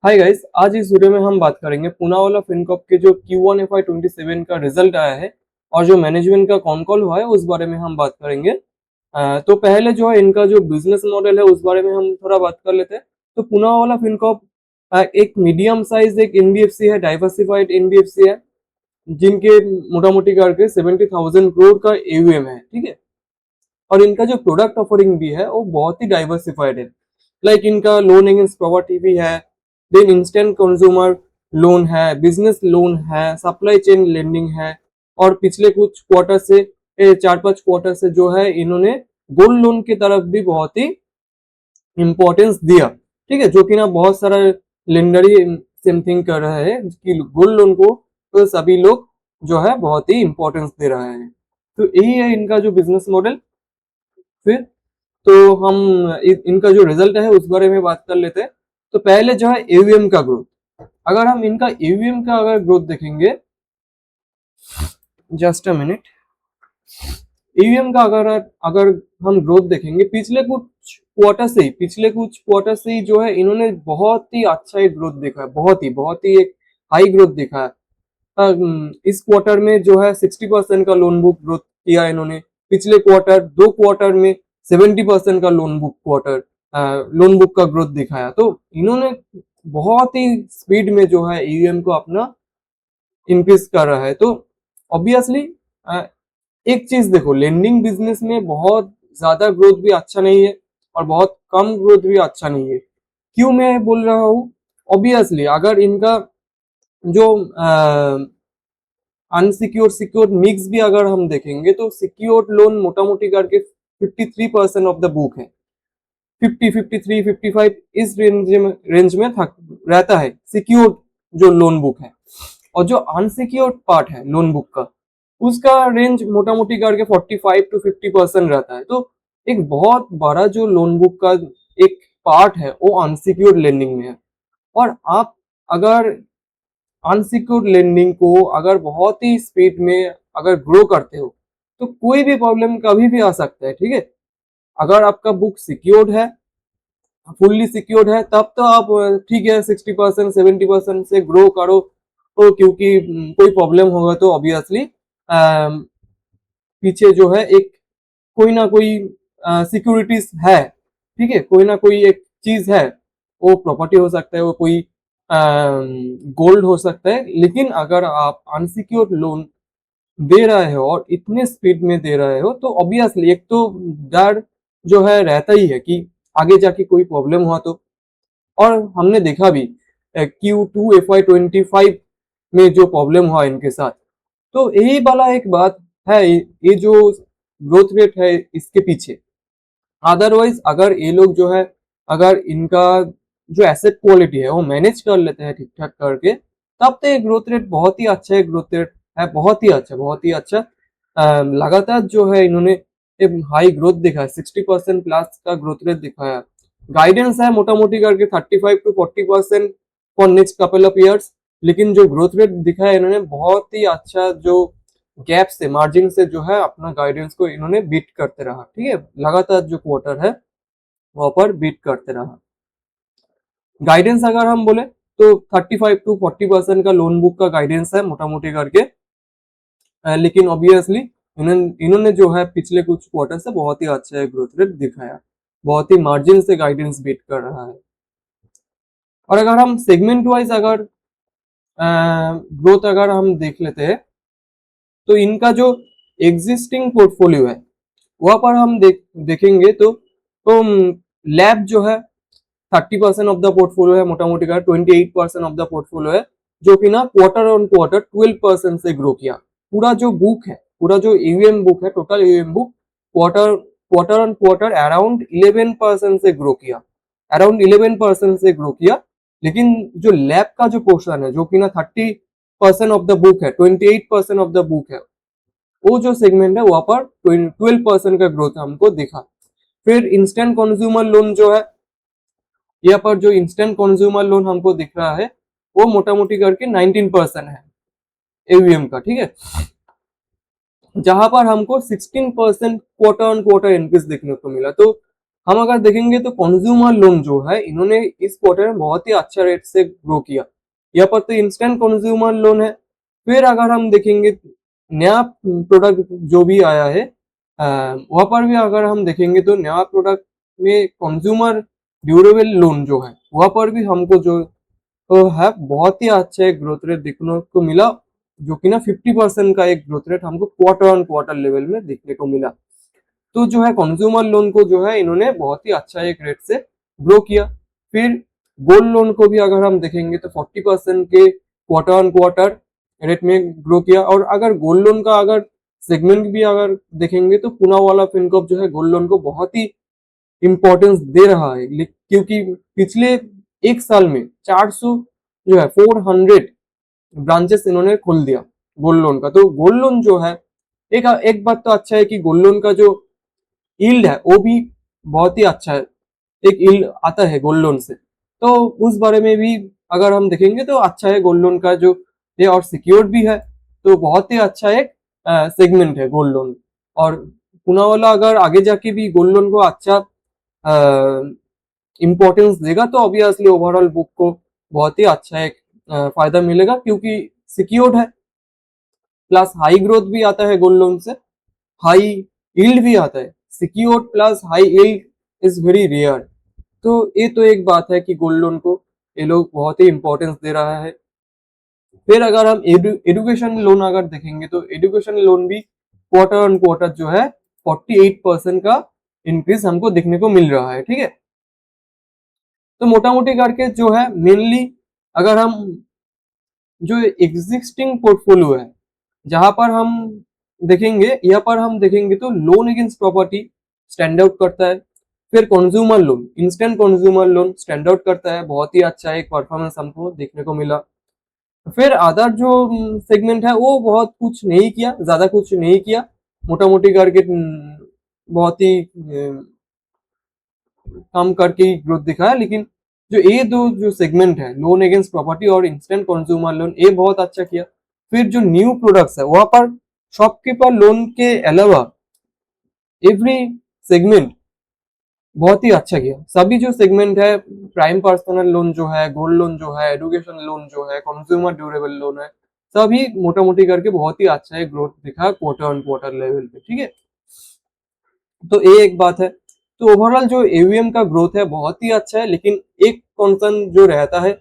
Hi guys, आज इस video में हम बात करेंगे पूनावाला फिनकॉर्प के जो Q1 FY27 का रिजल्ट आया है और जो मैनेजमेंट का कॉन कॉल हुआ है उस बारे में हम बात करेंगे। तो पहले जो है इनका जो बिजनेस मॉडल है उस बारे में हम थोड़ा बात कर लेते हैं। तो पूनावाला फिनकॉर्प एक मीडियम साइज एक एनबीएफसी है, डाइवर्सिफाइड एनबीएफसी है, जिनके मोटा मोटी करके 70,000 करोड़ का एयूएम है। ठीक है, और इनका जो प्रोडक्ट ऑफरिंग भी है वो बहुत ही डाइवर्सिफाइड है। लाइक इनका लोन अगेंस्ट प्रॉपर्टी भी है, देन इंस्टेंट कंज्यूमर लोन है, बिजनेस लोन है, सप्लाई चेन लेंडिंग है, और पिछले कुछ क्वार्टर से 4-5 क्वार्टर से जो है इन्होंने गोल्ड लोन की तरफ भी बहुत ही इंपॉर्टेंस दिया। ठीक है, जो कि ना बहुत सारा लेंडर ही सेम थिंग कर रहा है कि गोल्ड लोन को तो सभी लोग जो है बहुत ही इंपॉर्टेंस दे रहा है। तो यही है इनका जो बिजनेस मॉडल। फिर तो हम इनका जो रिजल्ट है उस बारे में बात कर लेते हैं। तो पहले जो है एवीएम का ग्रोथ, अगर हम इनका एवीएम का अगर ग्रोथ देखेंगे, जस्ट अ मिनट, ईवीएम का अगर अगर हम ग्रोथ देखेंगे पिछले कुछ क्वार्टर से ही जो है इन्होंने बहुत ही अच्छा एक ग्रोथ देखा है, बहुत ही एक हाई ग्रोथ देखा है। इस क्वार्टर में जो है 60% का लोन बुक ग्रोथ किया इन्होंने। पिछले क्वार्टर 2 क्वार्टर में 70% का लोन बुक का ग्रोथ दिखाया। तो इन्होंने बहुत ही स्पीड में जो है ईवीएम को अपना इंक्रीज कर रहा है। तो ऑब्वियसली एक चीज देखो, लेंडिंग बिजनेस में बहुत ज्यादा ग्रोथ भी अच्छा नहीं है और बहुत कम ग्रोथ भी अच्छा नहीं है। क्यों मैं बोल रहा हूँ? ऑब्वियसली अगर इनका जो अनसिक्योर्ड सिक्योर्ड मिक्स भी अगर हम देखेंगे तो सिक्योर्ड लोन मोटा मोटी करके 53% ऑफ द बुक है। 50, 53, 55 इस रेंज में रहता है सिक्योर्ड जो लोन बुक है। और जो अनसिक्योर्ड पार्ट है लोन बुक का, उसका रेंज मोटा मोटी करके 45 to 50% रहता है। तो एक बहुत बड़ा जो लोन बुक का एक पार्ट है वो अनसिक्योर्ड लेंडिंग में है। और आप अगर अनसिक्योर्ड लेंडिंग को अगर बहुत ही स्पीड में अगर ग्रो करते हो तो कोई भी प्रॉब्लम कभी भी आ सकता है। ठीक है, अगर आपका बुक सिक्योर्ड है, फुल्ली सिक्योर्ड है, तब तो आप ठीक है 60% 70% से ग्रो करो। तो क्योंकि कोई प्रॉब्लम होगा तो ऑब्वियसली पीछे जो है एक कोई ना कोई सिक्योरिटीज है। ठीक है, कोई ना कोई एक चीज है, वो प्रॉपर्टी हो सकता है, वो कोई गोल्ड हो सकता है। लेकिन अगर आप अनसिक्योर्ड लोन दे रहे हो और इतने स्पीड में दे रहे हो तो ऑब्वियसली एक तो डर जो है रहता ही है कि आगे जाके कोई प्रॉब्लम हुआ तो। और हमने देखा भी Q2 FY25 में जो प्रॉब्लम हुआ इनके साथ। तो यही वाला एक बात है, ये जो ग्रोथ रेट है इसके पीछे। अदरवाइज अगर ये लोग जो है, अगर इनका जो एसेट क्वालिटी है वो मैनेज कर लेते हैं ठीक ठाक करके, तब तो ये ग्रोथ रेट बहुत ही अच्छा है, ग्रोथ रेट है बहुत ही अच्छा, बहुत ही अच्छा। लगातार जो है इन्होंने एक हाई ग्रोथ दिखा है, 60% प्लस का ग्रोथ रेट दिखाया। गाइडेंस है मोटा मोटी करके 35 to 40% for next couple of years. लेकिन जो ग्रोथ रेट दिखाया इन्होंने बहुत ही अच्छा, जो गैप से मार्जिन से जो है अपना गाइडेंस को इन्होंने बीट करते रहा। ठीक है, लगातार जो क्वार्टर है वहां पर बीट करते रहा। गाइडेंस अगर हम बोले तो 35 to 40% का लोन बुक का गाइडेंस है मोटा मोटी करके। लेकिन ऑब्वियसली इन्होंने जो है पिछले कुछ क्वार्टर से बहुत ही अच्छा ग्रोथ रेट दिखाया, बहुत ही मार्जिन से गाइडेंस बीट कर रहा है। और अगर हम सेगमेंट वाइज अगर ग्रोथ अगर हम देख लेते हैं तो इनका जो एग्जिस्टिंग पोर्टफोलियो है वहां पर हम देखेंगे तो लैब जो है 30% ऑफ द पोर्टफोलियो है मोटा मोटी का, 28% ऑफ द पोर्टफोलियो है, जो कि ना क्वार्टर ऑन क्वार्टर 12% से ग्रो किया। पूरा जो बुक है, पूरा जो ईवीएम बुक है, total EVM book quarter quarter on quarter around 11% से ग्रो किया, अराउंड 11% से ग्रो किया। लेकिन जो लैब का जो पोर्शन है, जो कि ना 30% ऑफ द बुक है, 28% ऑफ द बुक है, वो जो सेगमेंट है वहां पर 12% का ग्रोथ हमको दिखा। फिर इंस्टेंट कंज्यूमर लोन जो है, यहाँ पर जो इंस्टेंट कंज्यूमर लोन हमको दिख रहा है वो मोटा मोटी करके 19% है एवीएम का। ठीक है, जहां पर हमको 16% क्वार्टर ऑन क्वार्टर इंक्रीज देखने को मिला। तो हम अगर देखेंगे तो कंज्यूमर लोन जो है इन्होंने इस क्वार्टर में बहुत ही अच्छा रेट से ग्रो किया। यहाँ पर तो इंस्टेंट कंज्यूमर लोन है। फिर अगर हम देखेंगे नया प्रोडक्ट जो भी आया है वहां पर भी अगर हम देखेंगे तो नया प्रोडक्ट में कंज्यूमर ड्यूरेबल लोन जो है वहां पर भी हमको जो तो है बहुत ही अच्छा एक ग्रोथ रेट देखने को मिला, जो कि ना 50% का एक ग्रोथ रेट हमको क्वार्टर ऑन क्वार्टर लेवल में देखने को मिला। तो जो है कंज्यूमर लोन को जो है इन्होंने बहुत ही अच्छा एक रेट से ग्रो किया। फिर गोल्ड लोन को भी अगर हम देखेंगे तो 40% के क्वार्टर ऑन क्वार्टर रेट में ग्रो किया। और अगर गोल्ड लोन का अगर सेगमेंट भी अगर देखेंगे तो पूनावाला फिनकॉर्प जो है गोल्ड लोन को बहुत ही इंपॉर्टेंस दे रहा है, क्योंकि पिछले एक साल में 400 जो है 400 ब्रांचेस इन्होंने खोल दिया गोल्ड लोन का। तो गोल्ड लोन जो है एक एक बात तो अच्छा है कि गोल्ड लोन का जो यील्ड है वो भी बहुत ही अच्छा है, एक यील्ड आता है गोल्ड लोन से। तो उस बारे में भी अगर हम देखेंगे तो अच्छा है गोल्ड लोन का जो ये, और सिक्योर्ड भी है। तो बहुत ही अच्छा एक सेगमेंट है गोल्ड लोन। और पूनावाला अगर आगे जाके भी गोल्ड लोन को अच्छा इम्पोर्टेंस देगा तो ऑब्वियसली ओवरऑल बुक को बहुत ही अच्छा एक फायदा मिलेगा, क्योंकि सिक्योर्ड है प्लस हाई ग्रोथ भी आता है गोल्ड लोन से, हाई यील्ड भी आता है। Secured plus high yield is very rare. तो ये तो एक बात है कि गोल्ड लोन को ये लोग बहुत ही इंपॉर्टेंस दे रहा है। फिर अगर हम एडुकेशन लोन अगर देखेंगे तो एडुकेशन लोन भी क्वार्टर ऑन क्वार्टर जो है 48% का इंक्रीज हमको देखने को मिल रहा है। ठीक है, तो मोटा मोटी करके जो है मेनली अगर हम जो एग्जिस्टिंग पोर्टफोलियो है जहां पर हम देखेंगे, यहाँ पर हम देखेंगे तो loan against property stand out करता है। फिर consumer loan, instant consumer loan stand out करता है, बहुत ही अच्छा एक परफॉर्मेंस हमको देखने को मिला। फिर अदर जो सेगमेंट है वो बहुत कुछ नहीं किया, ज्यादा कुछ नहीं किया, मोटा मोटी करके बहुत ही कम करके ग्रोथ दिखाया। लेकिन जो ये दो जो सेगमेंट है लोन अगेंस्ट प्रॉपर्टी और इंस्टेंट कंज्यूमर लोन, ये बहुत अच्छा किया। फिर जो न्यू प्रोडक्ट्स है वहां पर शॉपकीपर लोन के अलावा एवरी सेगमेंट बहुत ही अच्छा किया। सभी जो सेगमेंट है प्राइम पर्सनल लोन जो है, गोल्ड लोन जो है, एडुकेशन लोन जो है, कंज्यूमर ड्यूरेबल लोन है, सभी मोटा मोटी करके बहुत ही अच्छा है ग्रोथ दिखा क्वार्टर ऑन क्वार्टर लेवल पे। ठीक है, तो ये एक बात है। तो ओवरऑल जो एवीएम का ग्रोथ है बहुत ही अच्छा है, लेकिन एक कंसर्न जो रहता है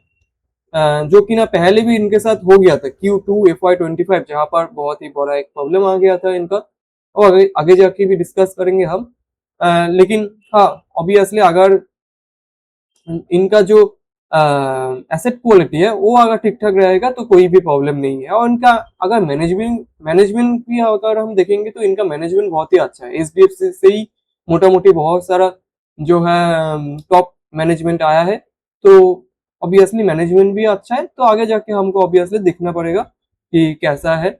जो कि ना पहले भी इनके साथ हो गया था Q2 FY25, जहां पर बहुत ही बड़ा एक प्रॉब्लम आ गया था इनका, और आगे आगे जाके भी डिस्कस करेंगे हम। लेकिन हाँ, ऑब्वियसली अगर इनका जो एसेट क्वालिटी है वो अगर ठीक ठाक रहेगा तो कोई भी प्रॉब्लम नहीं है। और इनका अगर मैनेजमेंट मैनेजमेंट भी अगर हम देखेंगे तो इनका मैनेजमेंट बहुत ही अच्छा है। एचडीएफसी से ही मोटा मोटी बहुत सारा जो है टॉप मैनेजमेंट आया है। तो ऑब्वियसली मैनेजमेंट भी अच्छा है, तो आगे जाके हमको ऑब्वियसली देखना पड़ेगा कि कैसा है।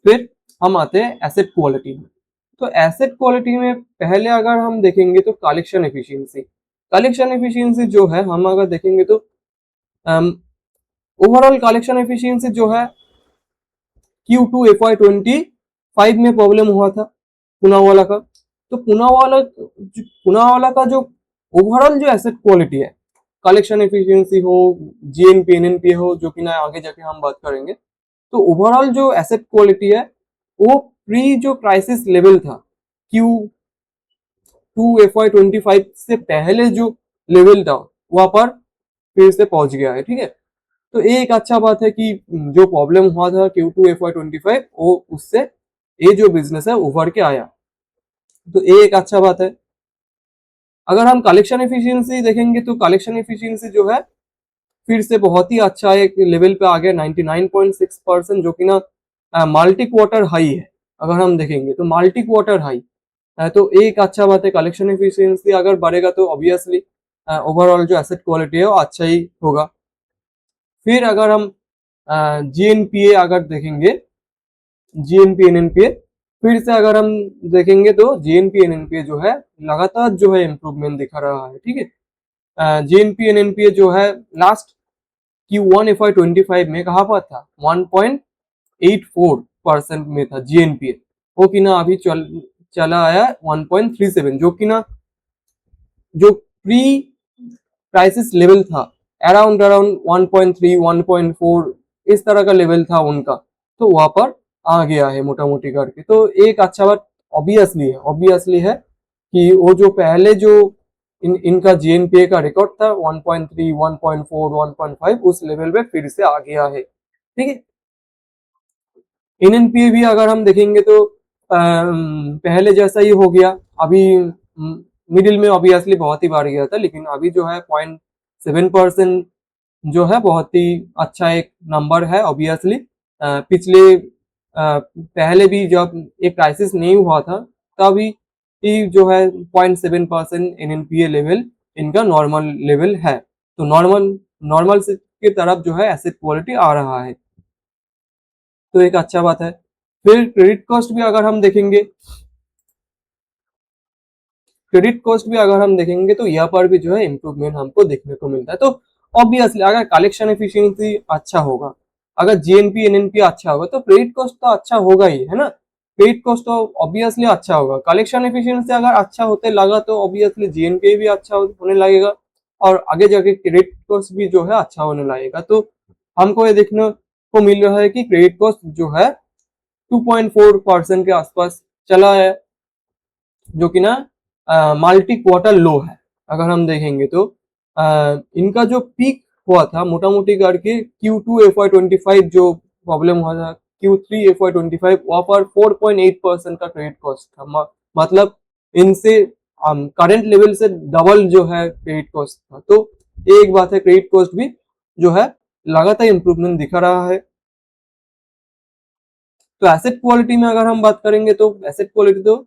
फिर हम आते हैं एसेट क्वालिटी में। तो एसेट क्वालिटी में पहले अगर हम देखेंगे तो कलेक्शन एफिशिएंसी, कलेक्शन एफिशिएंसी जो है हम अगर देखेंगे तो ओवरऑल कलेक्शन एफिशिएंसी जो है Q2 FY25 में प्रॉब्लम हुआ था पूनावाला का। तो पूनावाला का जो ओवरऑल जो एसेट क्वालिटी है, कलेक्शन एफिशिएंसी हो, जीएनपी एनएनपी हो, जो कि ना आगे जाके हम बात करेंगे, तो ओवरऑल जो एसेट क्वालिटी है वो प्री जो क्राइसिस लेवल था Q2 FY25 से पहले जो लेवल था वहां पर फिर से पहुंच गया है। ठीक है, तो ये एक अच्छा बात है कि जो प्रॉब्लम हुआ था Q2 FY25 वो उससे ये जो बिजनेस है उभर के आया, तो ये एक अच्छा बात है। अगर हम कलेक्शन एफिशिएंसी देखेंगे तो कलेक्शन एफिशिएंसी जो है फिर से बहुत ही अच्छा एक लेवल पे आ गया 99.6%, जो कि ना मल्टी क्वार्टर हाई है। अगर हम देखेंगे तो मल्टी क्वार्टर हाई, तो एक अच्छा बात है। कलेक्शन एफिशिएंसी अगर बढ़ेगा तो ऑब्वियसली ओवरऑल जो एसेट क्वालिटी है वो अच्छा ही होगा। फिर अगर हम जीएनपीए अगर देखेंगे, जीएनपी एनएनपीए फिर से अगर हम देखेंगे तो जीएनपी एनएनपीए जो है लगातार जो है इम्प्रूवमेंट दिखा रहा है। ठीक है, जीएनपी एनएनपीए जो है लास्ट Q1 FY25 में कहाँ पर था, 1.84% में था जीएनपीए, वो कि ना अभी चला आया 1.37, जो कि ना जो प्री क्राइसिस लेवल था अराउंड अराउंड 1.3 1.4 इस तरह का लेवल था उनका, तो वहां पर आ गया है मोटा मोटी करके। तो एक अच्छा बात ऑब्वियसली है कि वो जो पहले जो इनका जीएनपीए का रिकॉर्ड था 1.3 1.4 1.5 उस लेवल पे फिर से आ गया है, ठीक है। एनएनपीए भी अगर हम देखेंगे तो पहले जैसा ही हो गया, अभी मिडिल में ऑब्वियसली बहुत ही बढ़ गया था, लेकिन अभी जो है 0.7% जो है बहुत ही अच्छा एक नंबर है ऑब्वियसली। पिछले पहले भी जब एक क्राइसिस नहीं हुआ था तभी जो है 0.7% एनएनपीए लेवल इनका नॉर्मल लेवल है। तो नॉर्मल नॉर्मल की तरफ जो है एसेट क्वालिटी आ रहा है, तो एक अच्छा बात है। फिर क्रेडिट कॉस्ट भी अगर हम देखेंगे, तो यहाँ पर भी जो है इम्प्रूवमेंट हमको देखने को मिलता है। तो ऑब्वियसली अगर कलेक्शन एफिशिएंसी अच्छा होगा, अगर जीएनपी एनएनपी अच्छा होगा, तो क्रेडिट कॉस्ट तो अच्छा होगा ही, है ना। क्रेडिट कॉस्ट तो ऑब्वियसली अच्छा होगा, कलेक्शन एफिशिएंसी अगर अच्छा होते लगा तो ऑब्वियसली जीएनपी भी अच्छा होने लगेगा और आगे जाके क्रेडिट कॉस्ट भी जो है अच्छा होने लगेगा। तो हमको ये देखने को मिल रहा है कि क्रेडिट कॉस्ट जो है 2.4% के आसपास चला है, जो कि ना मल्टी क्वार्टर लो है। अगर हम देखेंगे तो इनका जो पीक हुआ था मोटा मोटी करके Q2 FY25 जो प्रॉब्लम हुआ था, Q3 FY25 वहां पर 4.8% का क्रेडिट कॉस्ट था। मतलब इनसे करंट लेवल से डबल जो है क्रेडिट कॉस्ट था। तो एक बात है, क्रेडिट कॉस्ट भी जो है लगातार इंप्रूवमेंट दिखा रहा है। तो एसेट क्वालिटी में अगर हम बात करेंगे तो एसेट क्वालिटी तो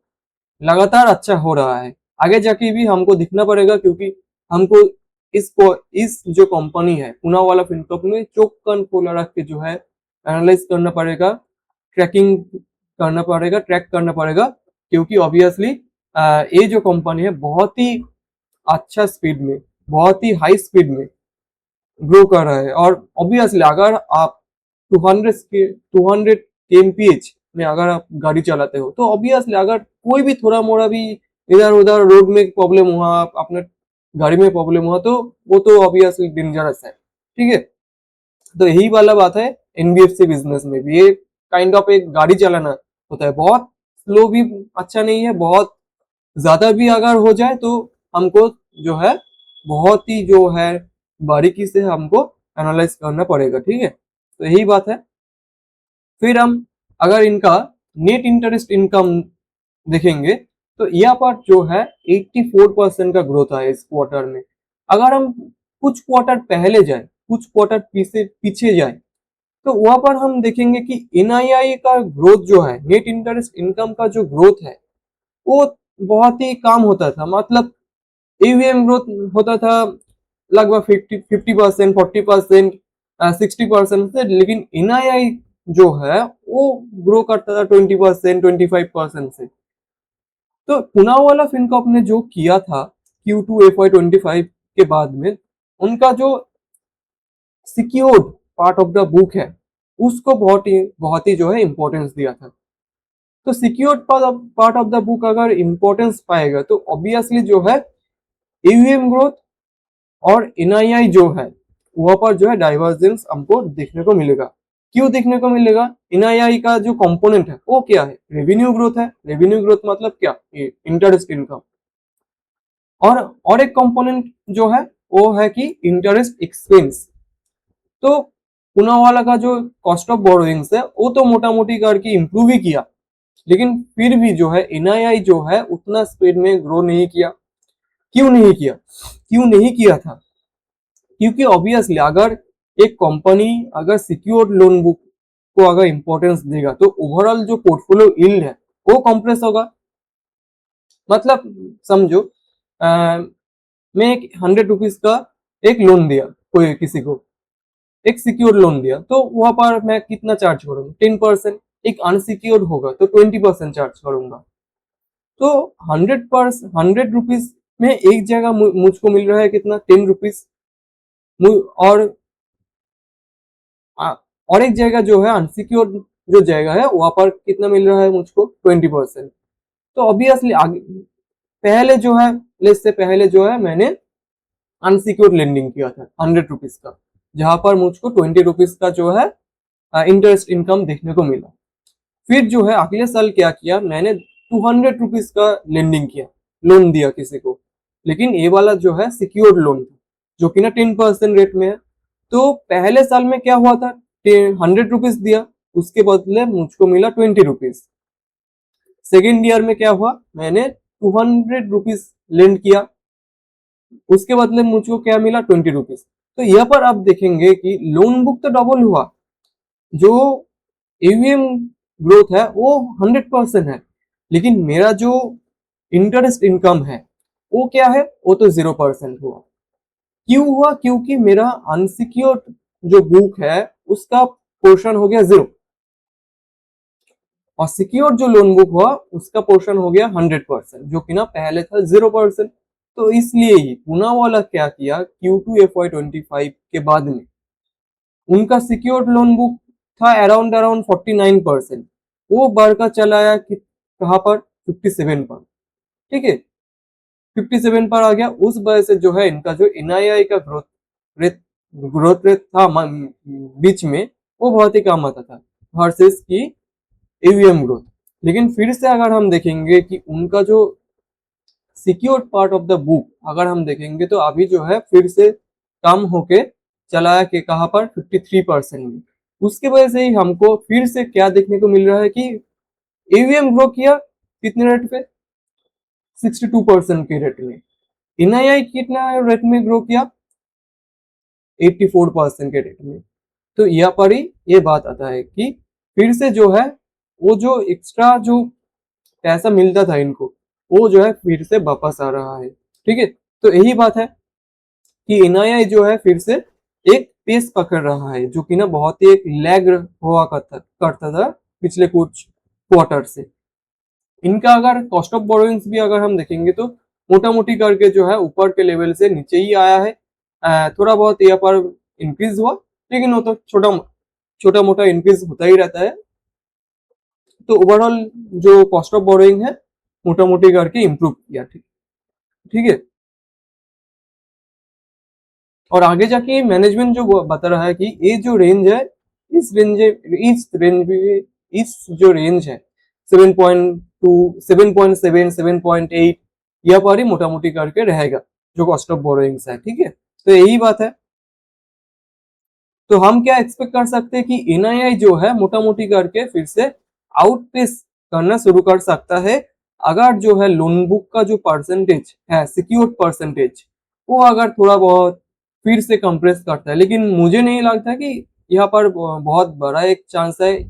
लगातार अच्छा हो रहा है, आगे जाके भी हमको दिखना पड़ेगा, क्योंकि हमको इस जो कंपनी है पूनावाला फिनकॉर्प में चोक कान खोला रख के जो है एनालाइज करना पड़ेगा, ट्रैक करना पड़ेगा, क्योंकि ऑब्वियसली ये जो कंपनी है बहुत ही अच्छा स्पीड में, बहुत ही हाई स्पीड में ग्रो कर रहा है। और ऑब्वियसली अगर आप 200 kmph में अगर आप गाड़ी चलाते हो, तो ऑब्वियसली अगर कोई भी थोड़ा मोड़ा भी इधर उधर रोड में प्रॉब्लम हुआ, अपने गाड़ी में प्रॉब्लम हुआ, तो वो तो ऑब्वियसली डेंजरस है, ठीक है। तो यही वाला बात है एनबीएफसी बिजनेस में भी, ये काइंड ऑफ एक गाड़ी चलाना होता है, बहुत स्लो भी अच्छा नहीं है, बहुत ज्यादा भी अगर हो जाए तो हमको जो है बहुत ही जो है बारीकी से हमको एनालाइज करना पड़ेगा, ठीक है। तो यही बात है। फिर हम अगर इनका नेट इंटरेस्ट इनकम देखेंगे, तो यहाँ पर जो है 84% का ग्रोथ है इस क्वार्टर में। अगर हम कुछ क्वार्टर पहले जाए, कुछ क्वार्टर पीछे पीछे जाए, तो वहां पर हम देखेंगे कि एनआईआई का ग्रोथ जो है, नेट इंटरेस्ट इनकम का जो ग्रोथ है, वो बहुत ही कम होता था। मतलब ईवीएम ग्रोथ होता था लगभग 50% 40% 60% से, लेकिन एनआईआई जो है वो ग्रो करता था 20% 25% से। तो पूनावाला फिनकॉर्प ने जो किया था Q2 FY25 के बाद में, उनका जो secured part of the book है उसको बहुत ही जो है इंपॉर्टेंस दिया था। तो secured part of the book अगर इंपॉर्टेंस पाएगा तो ऑब्वियसली जो है ईवीएम ग्रोथ और एनआईआई जो है वहां पर जो है डाइवर्जेंस हमको देखने को मिलेगा। क्यों देखने को मिलेगा? एनआईआई का जो कंपोनेंट है वो क्या है? रेवेन्यू ग्रोथ है। रेवेन्यू ग्रोथ मतलब क्या? Interest income. और एक कंपोनेंट जो है वो है कि इंटरेस्ट एक्सपेंस। तो पूनावाला का जो कॉस्ट ऑफ बोरोइंग्स है वो तो मोटा मोटी करके इंप्रूव ही किया, लेकिन फिर भी जो है एनआईआई जो है उतना स्पीड में ग्रो नहीं किया। क्यों नहीं किया था? क्योंकि ऑब्वियसली अगर एक कंपनी अगर सिक्योर्ड लोन बुक को अगर इंपॉर्टेंस देगा तो ओवरऑल जो पोर्टफोलियो यील्ड है वो कंप्रेस होगा। मतलब समझो, मैं एक 100 रुपीज का एक लोन दिया, कोई किसी को एक सिक्योर लोन दिया, तो वहां पर मैं कितना चार्ज करूंगा? 10%। एक अनसिक्योर्ड होगा तो 20% चार्ज करूंगा। तो 100 रुपीज में एक जगह मुझको मिल रहा है कितना? 10 रुपीज। और और एक जगह जो है अनसिक्योर्ड जो जगह है वहां पर कितना मिल रहा है मुझको? 20%। तो ऑब्वियसली आगे पहले जो है लेट्स से पहले जो है मैंने अनसिक्योर्ड लेंडिंग किया था 100 रुपीज का, जहां पर मुझको 20 रुपीज का जो है इंटरेस्ट इनकम देखने को मिला। फिर जो है अगले साल क्या किया, मैंने 200 रुपीज का लेंडिंग किया, लोन दिया किसी को, लेकिन ये वाला जो है सिक्योर्ड लोन था जो कि ना 10% रेट में है। तो पहले साल में क्या हुआ था, 100 रुपीज दिया, उसके बदले मुझको मिला 20 रुपीज। सेकेंड ईयर में क्या हुआ, मैंने 200 रुपीज लेंड किया, उसके बदले मुझको क्या मिला 20 रुपीज। तो यहाँ पर आप देखेंगे कि लोन बुक तो डबल हुआ, जो एवीएम ग्रोथ है वो 100% है, लेकिन मेरा जो इंटरेस्ट इनकम है वो क्या है, वो तो 0% हुआ। क्यों हुआ, क्योंकि मेरा अनसिक्योर्ड जो बुक है उसका पोर्शन हो गया 0, और सिक्योर जो लोन बुक हुआ उसका पोर्शन हो गया 100%, जो कि ना पहले था 0%। तो इसलिए ही पूनावाला क्या किया, Q2 FY25 के बाद में उनका सिक्योर्ड लोन बुक था अराउंड अराउंड 49%, वो बढ़कर चला आया कहाँ पर, 57 पर। ठीक है, 57 पर आ गया। उस वजह से जो है इनका जो एनआईआई का ग्रोथ रेट था बीच में, वो बहुत ही कम आता था वर्सेस की ईवीएम ग्रोथ। लेकिन फिर से अगर हम देखेंगे कि उनका जो secured part of the book अगर हम देखेंगे तो अभी जो है फिर से कम होके चला है कि कहाँ पर 53% में। उसके वजह से ही हमको फिर से क्या देखने को मिल रहा है कि ईवीएम ग्रो किया कितने रेट पे, 62% के रेट में। एनआईआई कितना रेट में ग्रो किया, 84% के रेट में। तो यहाँ पर ही ये बात आता है कि फिर से जो है वो जो एक्स्ट्रा जो पैसा मिलता था इनको, वो जो है फिर से वापस आ रहा है। ठीक है, तो यही बात है कि एनआईआई जो है फिर से एक पेस पकड़ रहा है, जो कि ना बहुत ही एक लैग हुआ करता था पिछले कुछ क्वार्टर से। इनका अगर कॉस्ट ऑफ बोरोइंग्स भी अगर हम देखेंगे तो मोटा मोटी करके जो है ऊपर के लेवल से नीचे ही आया है। थोड़ा बहुत यहाँ पर इंक्रीज हुआ, लेकिन वो तो छोटा मोटा इंक्रीज होता ही रहता है। तो ओवरऑल जो कॉस्ट ऑफ बोरोइंग है मोटा मोटी करके इम्प्रूव किया। ठीक ठीक है, और आगे जाके मैनेजमेंट जो बता रहा है कि ये जो रेंज है, इस जो रेंज है 7.2 7.7 7.8 यह पर ही मोटा मोटी करके रहेगा जो कॉस्ट ऑफ बोरोइंग्स है। ठीक है, तो यही बात है। तो हम क्या एक्सपेक्ट कर सकते हैं कि एनआईआई जो है मोटा मोटी करके फिर से आउटपेस करना शुरू कर सकता है, अगर जो है लोन बुक का जो परसेंटेज है सिक्योर्ड परसेंटेज वो अगर थोड़ा बहुत फिर से कंप्रेस करता है। लेकिन मुझे नहीं लगता कि यहाँ पर बहुत बड़ा एक चांस है,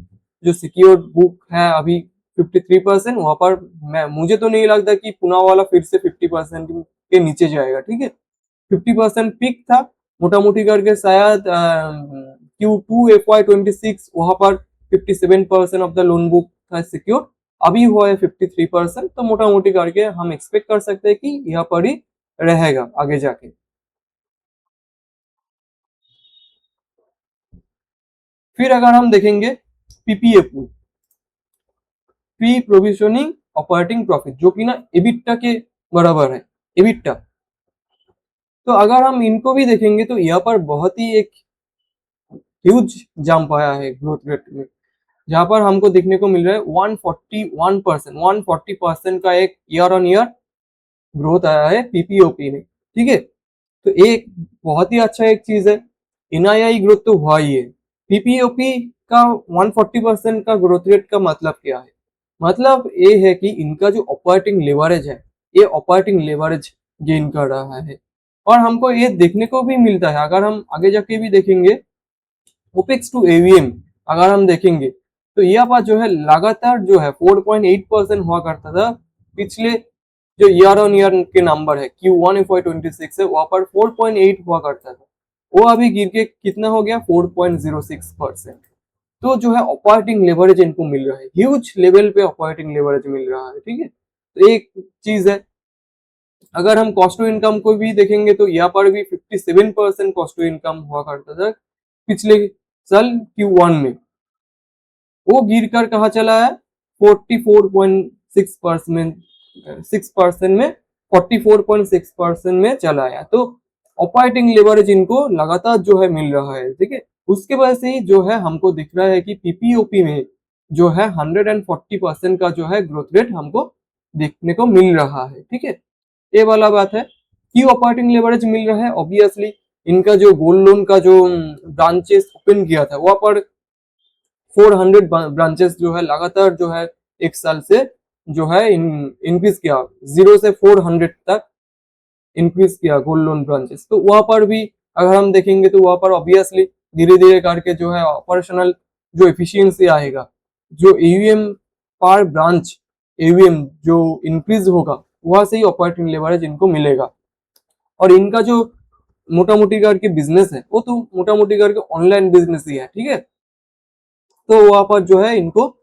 जो सिक्योर्ड बुक है अभी 53% वहां पर मुझे तो नहीं लगता कि पुणे वाला फिर से 50% के नीचे जाएगा। ठीक है, 50% पीक था मोटा मोटी करके, शायद Q2 FY26 वहां पर 57% ऑफ द लोन बुक था सिक्योर, अभी हुआ है 53%। तो मोटा मोटी करके हम एक्सपेक्ट कर सकते हैं कि यहाँ पर ही रहेगा आगे जाके। फिर अगर हम देखेंगे PPF, pre provisioning operating profit, जो कि ना एबिटा के बराबर है, एबिटा। तो अगर हम इनको भी देखेंगे तो यहाँ पर बहुत ही एक ह्यूज जंप आया है ग्रोथ रेट में, जहां पर हमको देखने को मिल रहा है 140% का एक ईयर ऑन ईयर ग्रोथ आया है पीपीओपी में। ठीक है, तो एक बहुत ही अच्छा एक चीज है। एनआईआई ग्रोथ तो हुआ ही है, पीपीओपी का 140% का ग्रोथ रेट का मतलब क्या है, मतलब ये है कि इनका जो ऑपरेटिंग लेवरेज है, ये ऑपरेटिंग लेवरेज गेन कर रहा है। और हमको ये देखने को भी मिलता है, अगर हम आगे जाके भी देखेंगे ओपेक्स टू एवीएम अगर हम देखेंगे तो यह बात जो है लगातार जो है 4.8% हुआ करता था पिछले जो ईयर ऑन ईयर के नंबर है Q1 FY26 है वहां पर 4.8 हुआ करता था, वो अभी गिर के कितना हो गया 4.06%। तो जो है ऑपरेटिंग लेवरेज इनको मिल रहा है, ह्यूज लेवल पे ऑपरेटिंग लेवरेज मिल रहा है। ठीक है, तो एक चीज है। अगर हम कॉस्ट टू इनकम को भी देखेंगे तो यहाँ पर भी 57% कॉस्ट टू इनकम हुआ करता था पिछले साल Q1 में, वो गिर कर कहा चला है 44. 6% में 44.6% में चला आया। तो ऑपरेटिंग लेवरेज इनको लगातार जो है मिल रहा है, ठीक है। उसके वजह से ही जो है हमको दिख रहा है कि पीपीओपी में जो है 140% का जो है ग्रोथ रेट हमको देखने को मिल रहा है, ठीक है। ये वाला बात है। क्यों ऑपरेटिंग लेवरेज मिल रहा है? ऑब्वियसली इनका जो गोल्ड लोन का जो ब्रांचेस ओपन किया था वहां पर 400 ब्रांचेस जो है लगातार जो है एक साल से जो है इंक्रीज किया, 0 से 400 तक इंक्रीज किया गोल्ड लोन ब्रांचेस। तो वहां पर भी अगर हम देखेंगे तो वहां पर ऑब्वियसली धीरे धीरे करके जो है ऑपरेशनल जो एफिशिएंसी आएगा, जो एयूएम पर ब्रांच एयूएम जो इंक्रीज होगा वहां से ही ऑपरेटिंग लेवरेज इनको मिलेगा। और इनका जो मोटा मोटी करके बिजनेस है वो तो मोटा मोटी करके ऑनलाइन बिजनेस ही है, ठीक है। तो वहां पर जो है इनको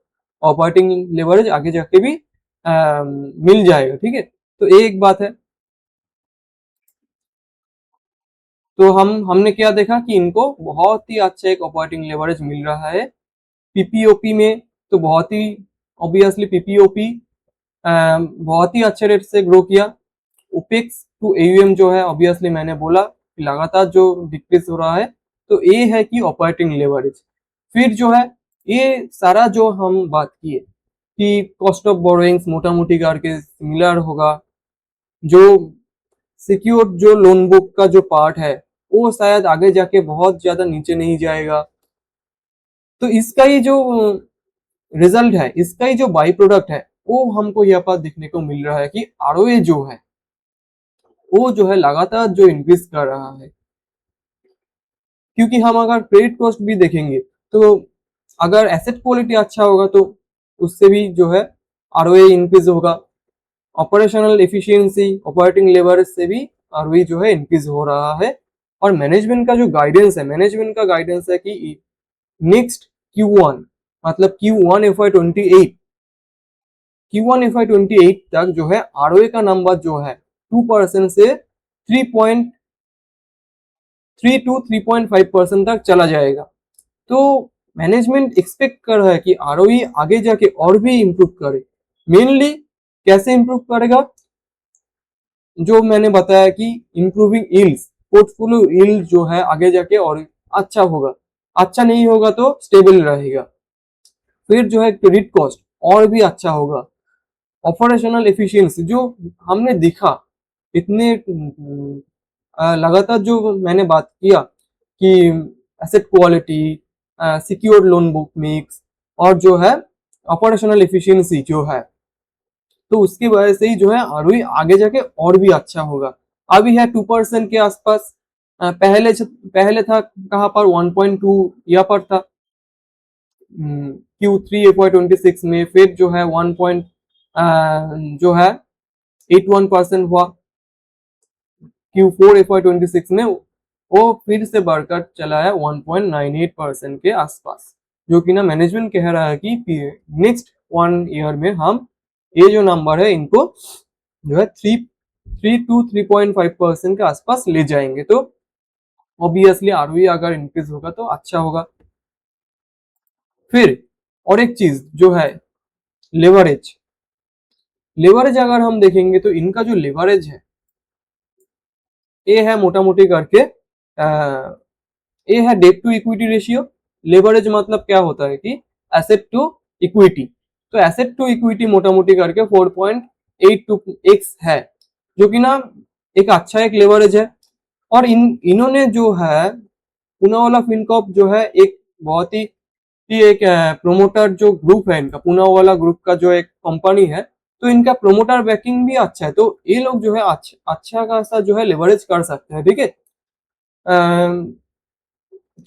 ऑपरेटिंग लेवरेज आगे जाके भी मिल जाएगा, ठीक है। तो ये एक बात है। तो हमने क्या देखा कि इनको बहुत ही अच्छा एक ऑपरेटिंग लेवरेज मिल रहा है पीपीओपी में। तो बहुत ही ऑब्वियसली पीपीओपी बहुत ही अच्छे रेट से ग्रो किया। ओपेक्स टू एयूएम जो है ऑब्वियसली मैंने बोला कि लगातार जो डिक्रीज हो रहा है। तो ये है कि ऑपरेटिंग लेवरेज। फिर जो है ये सारा जो हम बात किए कि कॉस्ट ऑफ बोरोइंग्स मोटा मोटी करके सिमिलर होगा, जो सिक्योर जो लोन बुक का जो पार्ट है वो शायद आगे जाके बहुत ज्यादा नीचे नहीं जाएगा। तो इसका ही जो रिजल्ट है, इसका ही जो बाई प्रोडक्ट है वो हमको यहाँ पर देखने को मिल रहा है कि आरओए जो है वो जो है लगातार जो इंक्रीज कर रहा है। क्योंकि हम अगर क्रेडिट कॉस्ट भी देखेंगे तो अगर एसेट क्वालिटी अच्छा होगा तो उससे भी जो है आरओए इंक्रीज होगा। ऑपरेशनल एफिशिएंसी ऑपरेटिंग लेवरेज से भी आरओई जो है इंक्रीज हो रहा है। और मैनेजमेंट का जो गाइडेंस है, मैनेजमेंट का गाइडेंस है कि नेक्स्ट Q1 मतलब Q1 FY28 Q1 FY28 तक जो है आरओए का नंबर जो है 2% से 3.3 to 3.5% तक चला जाएगा। तो मैनेजमेंट एक्सपेक्ट कर रहा है कि आरओई आगे जाके और भी इंप्रूव करे। मेनली कैसे इंप्रूव करेगा? जो मैंने बताया कि इंप्रूविंग यील्ड्स, पोर्टफोलियो यील्ड जो है आगे जाके और अच्छा होगा। अच्छा नहीं होगा तो स्टेबल रहेगा। फिर जो है क्रेडिट कॉस्ट और भी अच्छा होगा। ऑपरेशनल एफिशिएंसी जो हमने दिखा इतने लगातार जो मैंने बात किया कि asset quality, secured loan book mix और जो है ऑपरेशनल एफिशिएंसी जो है, तो उसकी वजह से ही जो है आरओई आगे जाके और भी अच्छा होगा। अभी है 2% के आसपास। पहले था कहाँ पर 1.2 यहाँ पर था Q3 FY26 में। फिर जो है 1 पॉइंट जो है 81% हुआ Q4 FY26 में। वो फिर से बढ़कर चला है 1.98% के आसपास, जो कि ना मैनेजमेंट कह रहा है कि नेक्स्ट 1 ईयर में हम ये जो नंबर है इनको जो है 3 to 3.5% के आसपास ले जाएंगे। तो ऑब्वियसली आरओई अगर इंक्रीज होगा तो अच्छा होगा। फिर और एक चीज जो है लेवरेज। लेवरेज अगर हम देखेंगे तो इनका जो लेवरेज है ये है मोटा मोटी करके ये है debt to equity ratio. Leverage मतलब क्या होता है कि एसेट टू इक्विटी। तो एसेट टू इक्विटी मोटा मोटी करके 4.82x है, जो कि ना एक अच्छा एक लेवरेज है। और इन्होंने जो है पूनावाला फिनकॉर्प जो है एक बहुत ही एक प्रोमोटर जो ग्रुप है इनका, पूनावाला ग्रुप का जो एक कंपनी है, तो इनका प्रोमोटर बैकिंग भी अच्छा है। तो ये लोग जो है अच्छा खासा जो है लेवरेज कर सकते हैं, ठीक है।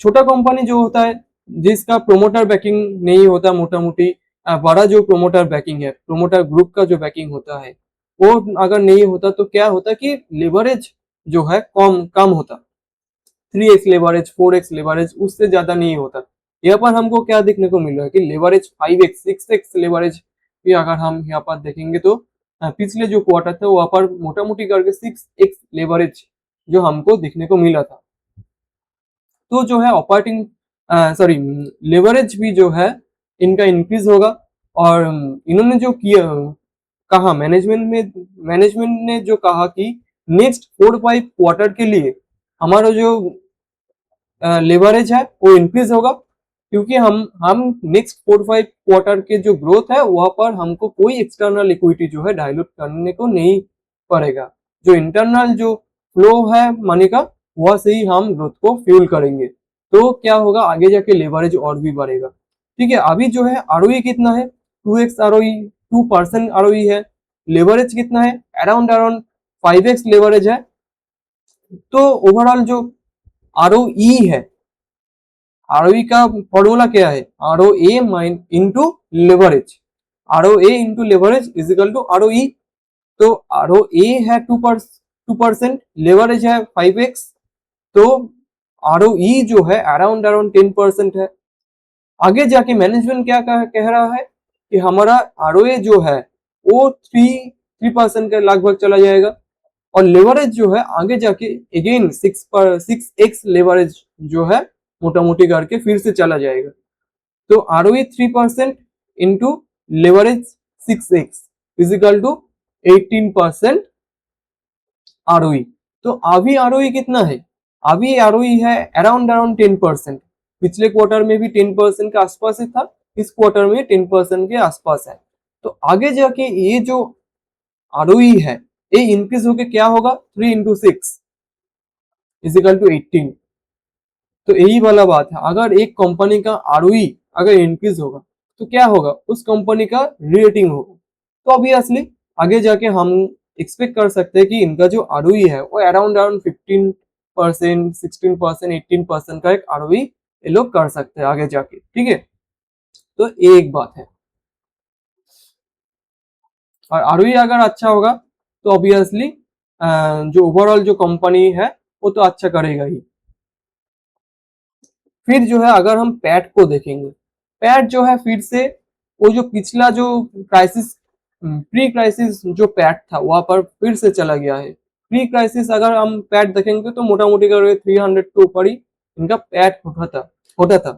छोटा कंपनी जो होता है जिसका प्रोमोटर बैकिंग नहीं होता, मोटा मोटी बड़ा जो प्रोमोटर बैकिंग है, प्रोमोटर ग्रुप का जो बैकिंग होता है वो अगर नहीं होता तो क्या होता कि लेवरेज जो है कम होता। 3x लेवरेज, 4x लेवरेज उससे ज्यादा नहीं होता। यहाँ पर हमको क्या देखने को मिल रहा है कि लेवरेज 5x 6x लेवरेज भी अगर हम यहाँ पर देखेंगे तो पिछले जो क्वार्टर था वहां पर मोटा मोटी करके 6x लेवरेज जो हमको देखने को मिला था। तो जो है ऑपरेटिंग सॉरी लेवरेज भी जो है इनका इंक्रीज होगा। और इन्होंने जो किया कहा मैनेजमेंट ने जो कहा कि नेक्स्ट 4-5 क्वार्टर के लिए हमारा जो लेवरेज है वो इंक्रीज होगा, क्योंकि हम नेक्स्ट 4-5 क्वार्टर के जो ग्रोथ है वहां पर हमको कोई एक्सटर्नल इक्विटी जो है डायलूट करने को नहीं पड़ेगा। जो इंटरनल जो फ्लो है मनी का वह से ही हम ग्रोथ को फ्यूल करेंगे। तो क्या होगा, आगे जाके लेवरेज और भी बढ़ेगा। ठीक है, अभी जो है आरओई कितना है, 2x आरओई, 2% आरओई है। लेवरेज कितना है, अराउंड 5x लेवरेज है। तो ओवरऑल जो आरओई है, आरओई का फॉर्मूला क्या है, आरओए माइन into leverage, ROA into leverage is equal to ROE. तो आरओए है 2%, लेवरेज है 5x, तो आरओई जो है अराउंड 10% है। आगे जाके मैनेजमेंट क्या कह रहा है कि हमारा आरओए जो है वो 3% के लगभग चला जाएगा, और लेवरेज जो है आगे जाके अगेन 6x लेवरेज जो है मोटा मोटी करके फिर से चला जाएगा। तो ROE 3% into leverage 6x equal to 18% ROE. तो अभी आरओई कितना है, अभी आरओई है अराउंड 10%। पिछले क्वार्टर में भी 10% के आसपास ही था, इस क्वार्टर में 10% के आसपास है। तो आगे जाके ये जो आरओई है ये इंक्रीज होके क्या होगा, 3 इंटू 6 इजिकल टू 18। तो यही वाला बात है, अगर एक कंपनी का आरओई अगर इंक्रीज होगा तो क्या होगा, उस कंपनी का रेटिंग होगा। तो ऑब्वियसली आगे जाके हम एक्सपेक्ट कर सकते हैं कि इनका जो आरओई है वो अराउंड 15%, 16%, 18% का एक आरओई ये लोग कर सकते हैं आगे जाके। ठीक है, तो ये एक बात है। और आरओई अगर अच्छा होगा तो ऑब्वियसली जो ओवरऑल जो कंपनी है वो तो अच्छा करेगा ही। फिर जो है अगर हम पैट को देखेंगे, पैट जो है फिर से वो जो पिछला जो क्राइसिस, प्री क्राइसिस जो पैट था वहां पर फिर से चला गया है। प्री क्राइसिस अगर हम पैट देखेंगे तो मोटा मोटी करके 300 के ऊपर ही इनका पैट होता था।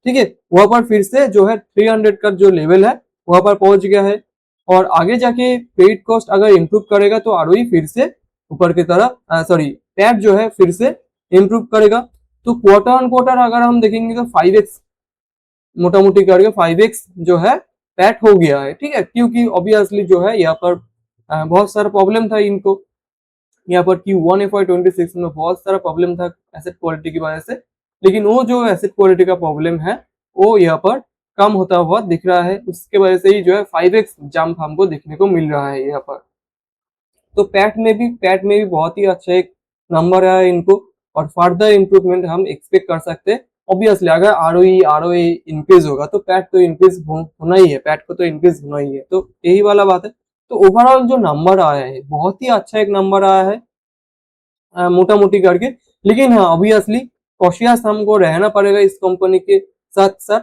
ठीक है, वहां पर फिर से जो है 300 का जो लेवल है वहां पर पहुंच गया है। और आगे जाके क्रेडिट कॉस्ट अगर इम्प्रूव करेगा तो आरओई फिर से ऊपर की तरह, सॉरी पैट जो है फिर से इम्प्रूव करेगा। तो क्वार्टर ऑन क्वार्टर अगर हम देखेंगे तो 5x मोटा मोटी करके 5x जो है पैट हो गया है। ठीक है, क्योंकि ऑब्वियसली जो है यहाँ पर बहुत सारा प्रॉब्लम था इनको, यहाँ पर Q1 FY26 में बहुत सारा प्रॉब्लम था एसेट क्वालिटी की वजह से, लेकिन वो जो एसेट क्वालिटी का प्रॉब्लम है वो यहाँ पर कम होता हुआ दिख रहा है। उसके वजह से ही जो है 5x जंप हमको देखने को मिल रहा है यहाँ पर। तो पैट में भी बहुत ही अच्छा एक नंबर है इनको, और फर्दर इम्प्रूवमेंट हम एक्सपेक्ट कर सकते हैं। ऑब्वियसली अगर आरओई इंक्रीज होगा तो पैट तो इंक्रीज होना ही है, पैट को तो इंक्रीज होना ही है। तो यही वाला बात है। तो ओवरऑल जो नंबर आया है बहुत ही अच्छा एक नंबर आया है मोटा मोटी करके। लेकिन हाँ ऑब्वियसली कॉशियस हमको रहना पड़ेगा इस कंपनी के साथ साथ,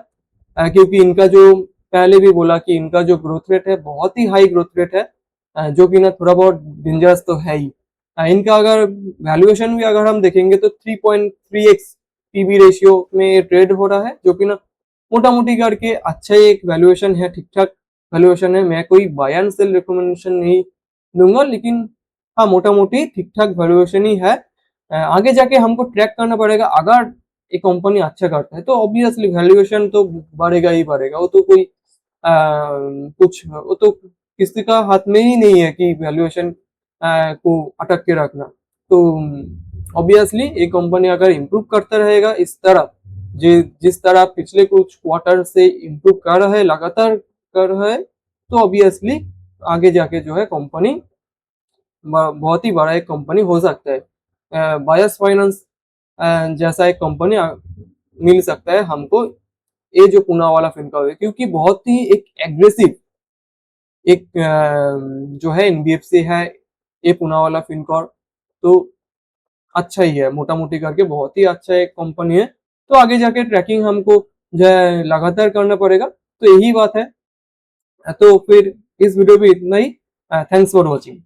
क्योंकि इनका जो पहले भी बोला कि इनका जो ग्रोथ रेट है बहुत ही हाई ग्रोथ रेट है, जो कि ना थोड़ा बहुत डेंजरस तो है ही। इनका अगर वैल्यूएशन भी अगर हम देखेंगे तो 3.3x पीबी रेशियो में ट्रेड हो रहा है, जो कि ना मोटा मोटी करके अच्छा एक वैल्यूएशन है, ठीक ठाक वैल्यूएशन है। मैं कोई बाय एंड सेल रिकमेंडेशन नहीं दूंगा, लेकिन हाँ मोटा मोटी ठीक ठाक वैल्यूएशन ही है। आगे जाके हमको ट्रैक करना पड़ेगा, अगर एक कंपनी अच्छा करता है तो ऑब्वियसली वैल्यूएशन तो बढ़ेगा ही बढ़ेगा। वो तो कोई वो तो किसी का हाथ में ही नहीं है कि वैल्यूएशन को अटक के रखना। तो ऑब्वियसली एक कंपनी अगर इम्प्रूव करता रहेगा इस तरह, जिस तरह पिछले कुछ क्वार्टर से इम्प्रूव कर रहा है, लगातार कर रहा है, तो ऑब्वियसली आगे जाके जो है कंपनी बहुत ही बड़ा एक कंपनी हो सकता है। बायस फाइनेंस जैसा एक कंपनी मिल सकता है हमको, ये जो पूनावाला फिनकॉर्प है, क्योंकि बहुत ही एक एग्रेसिव एक जो है एनबीएफसी है ये पूनावाला फिनकॉर्प। तो अच्छा ही है, मोटा मोटी करके बहुत ही अच्छा एक कंपनी है। तो आगे जाके ट्रैकिंग हमको जो है लगातार करना पड़ेगा। तो यही बात है। तो फिर इस वीडियो में इतना ही। Thanks for watching.